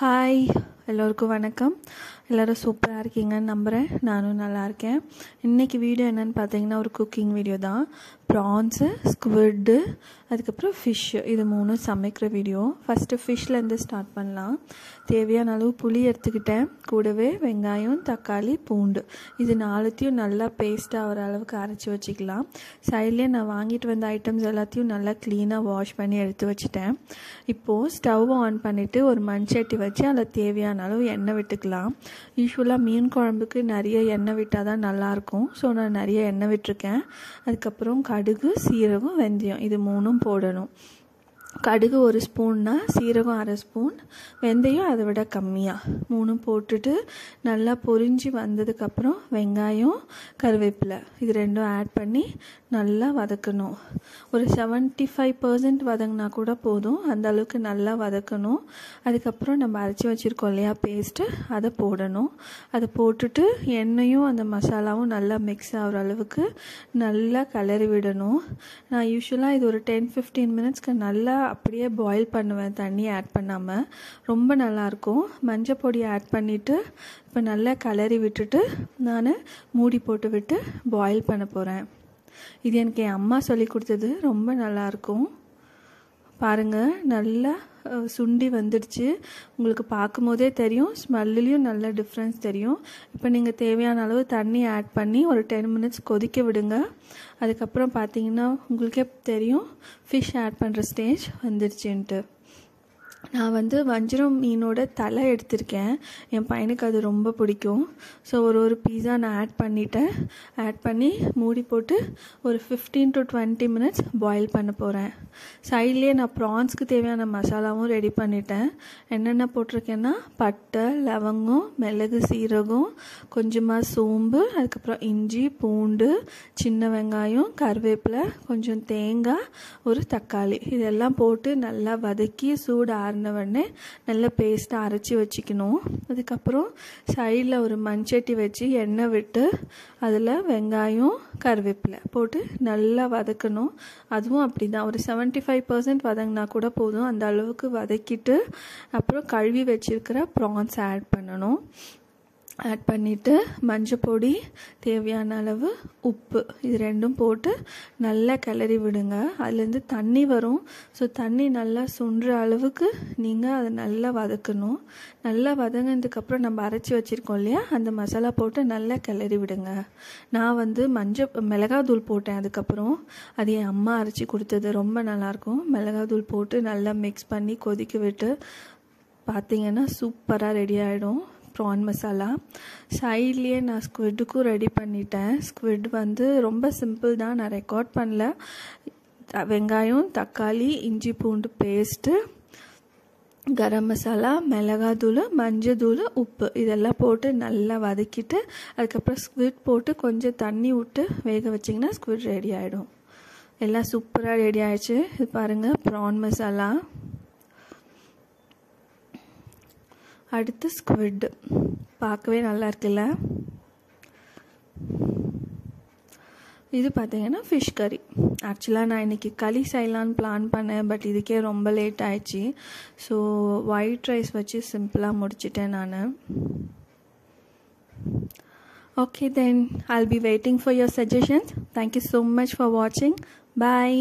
Hi, எல்லோருக்கும் வணக்கம். எல்லோரும் சூப்பராக இருக்கீங்கன்னு நம்புகிறேன். நானும் நல்லா இருக்கேன். இன்றைக்கி வீடியோ என்னென்னு பார்த்தீங்கன்னா ஒரு குக்கிங் வீடியோ தான். ப்ரான்ஸு, ஸ்குவிட்டு, அதுக்கப்புறம் ஃபிஷ்ஷு, இது மூணும் சமைக்கிற வீடியோ. ஃபஸ்ட்டு ஃபிஷ்லேருந்து ஸ்டார்ட் பண்ணலாம். தேவையான அளவு புளி எடுத்துக்கிட்டேன். கூடவே வெங்காயம், தக்காளி, பூண்டு, இது நாலுத்தையும் நல்லா பேஸ்ட்டாக வர அளவுக்கு அரைச்சி வச்சுக்கலாம். சைட்லேயே நான் வாங்கிட்டு வந்த ஐட்டம்ஸ் எல்லாத்தையும் நல்லா க்ளீனாக வாஷ் பண்ணி எடுத்து வச்சுட்டேன். இப்போது ஸ்டவ் ஆன் பண்ணிவிட்டு ஒரு மண்சட்டி வச்சு அதில் தேவையான அளவு எண்ணெய் விட்டுக்கலாம். யூஸ்வலாக மீன் குழம்புக்கு நிறைய எண்ணெய் விட்டால் தான் நல்லாயிருக்கும். ஸோ நான் நிறைய எண்ணெய் விட்டுருக்கேன். அதுக்கப்புறம் கடுகு, சீரகம், வெந்தயம், இது மூணும் போடணும். கடுகு 1 ஸ்பூன்னா, சீரகம் 1/2 ஸ்பூன், வெந்தயம் அதை விட கம்மியாக, மூணும் போட்டுட்டு நல்லா பொரிஞ்சு வந்ததுக்கப்புறம் வெங்காயம், கருவேப்பிலை, இது ரெண்டும் ஆட் பண்ணி நல்லா வதக்கணும். ஒரு 75% வதங்கினா கூட போதும். அந்த அளவுக்கு நல்லா வதக்கணும். அதுக்கப்புறம் நம்ம அரைச்சி வச்சுருக்கோம் இல்லையா பேஸ்ட்டு, அதை போடணும். அதை போட்டுட்டு எண்ணெயும் அந்த மசாலாவும் நல்லா மிக்ஸ் ஆகிற அளவுக்கு நல்லா கிளறி விடணும். நான் யூஸ்வலாக இது ஒரு 10-15 மினிட்ஸ்க்கு நல்லா அப்படியே பாயில் பண்ணுவேன், தண்ணி ஆட் பண்ணாமல். ரொம்ப நல்லாயிருக்கும். மஞ்சள் பொடி ஆட் பண்ணிவிட்டு இப்போ நல்லா கிளறி விட்டுட்டு நான் மூடி போட்டு விட்டு பாயில் பண்ண போகிறேன். இது எனக்கு என் அம்மா சொல்லி கொடுத்தது. ரொம்ப நல்லாயிருக்கும். பாருங்கள், நல்லா சுண்டி வந்துடுச்சு. உங்களுக்கு பார்க்கும் போதே தெரியும், ஸ்மெல்லையும் நல்ல டிஃப்ரென்ஸ் தெரியும். இப்போ நீங்கள் தேவையான அளவு தண்ணி ஆட் பண்ணி ஒரு 10 மினிட்ஸ் கொதிக்க விடுங்க. அதுக்கப்புறம் பார்த்தீங்கன்னா உங்களுக்கே தெரியும் ஃபிஷ் ஆட் பண்ணுற ஸ்டேஜ் வந்துடுச்சுன்ட்டு. நான் வஞ்சிரம் மீனோட தலை எடுத்திருக்கேன். என் பையனுக்கு அது ரொம்ப பிடிக்கும். ஸோ ஒரு பீஸா நான் ஆட் பண்ணிட்டேன். ஆட் பண்ணி மூடி போட்டு ஒரு 15 to 20 மினிட்ஸ் பாயில் பண்ண போகிறேன். சைட்லேயே நான் ப்ரான்ஸ்க்கு தேவையான மசாலாவும் ரெடி பண்ணிட்டேன். என்னென்ன போட்டிருக்கேன்னா பட்டை, லவங்கம், மிளகு, சீரகம், கொஞ்சமாக சோம்பு, அதுக்கப்புறம் இஞ்சி, பூண்டு, சின்ன வெங்காயம், கருவேப்பிலை, கொஞ்சம் தேங்காய், ஒரு தக்காளி, இதெல்லாம் போட்டு நல்லா வதக்கி சூடு உடனே நல்ல பேஸ்ட்டாக அரைச்சி வச்சுக்கணும். அதுக்கப்புறம் சைடில் ஒரு மண்சட்டி வச்சு எண்ணெய் விட்டு அதில் வெங்காயம், கருவேப்பிலை போட்டு நல்லா வதக்கணும். அதுவும் அப்படி தான், ஒரு 75% வதங்கினா கூட போதும். அந்த அளவுக்கு வதக்கிட்டு அப்புறம் கழுவி வச்சுருக்கிற ப்ரான்ஸ் ஆட் பண்ணணும். ஆட் பண்ணிவிட்டு மஞ்சள் பொடி, தேவையான அளவு உப்பு, இது ரெண்டும் போட்டு நல்லா கிளறி விடுங்க. அதுலேருந்து தண்ணி வரும். ஸோ தண்ணி நல்லா சுண்டுற அளவுக்கு நீங்கள் அதை நல்லா வதக்கணும். நல்லா வதங்கினதுக்கப்புறம் நம்ம அரைச்சி வச்சுருக்கோம் இல்லையா, அந்த மசாலா போட்டு நல்லா கிளறி விடுங்க. நான் மிளகாத்தூள் போட்டேன். அதுக்கப்புறம் அது என் அம்மா அரைச்சி கொடுத்தது. ரொம்ப நல்லாயிருக்கும். மிளகாத்தூள் போட்டு நல்லா மிக்ஸ் பண்ணி கொதிக்க விட்டு பார்த்திங்கன்னா சூப்பராக ரெடி ஆகிடும் ப்ரான் மசாலா. சைட்லேயே நான் ஸ்குவிட்டுக்கும் ரெடி பண்ணிட்டேன். ஸ்குவிட் ரொம்ப சிம்பிள் தான், நான் ரெக்கார்ட் பண்ணல. வெங்காயம், தக்காளி, இஞ்சி பூண்டு பேஸ்ட்டு, கரம் மசாலா, மிளகாத்தூள், மஞ்சத்தூள், உப்பு, இதெல்லாம் போட்டு நல்லா வதக்கிட்டு அதுக்கப்புறம் ஸ்குவிட் போட்டு கொஞ்சம் தண்ணி விட்டு வேக வச்சிங்கன்னா ஸ்குவிட் ரெடி ஆகிடும். எல்லாம் சூப்பராக ரெடி ஆகிடுச்சு. இது பாருங்கள், ப்ரான் மசாலா. அடுத்து ஸ்குவிட், பார்க்கவே நல்லா இருக்குல்ல. இது பார்த்தீங்கன்னா ஃபிஷ் கறி. ஆக்சுவலாக நான் இன்றைக்கி களி செய்யலான்னு பிளான் பண்ணேன். பட் இதுக்கே ரொம்ப லேட் ஆயிடுச்சு. ஸோ ஒயிட் ரைஸ் வச்சு சிம்பிளாக முடிச்சிட்டேன் நான். Okay, then I'll be waiting for your suggestions. Thank you so much for watching. Bye.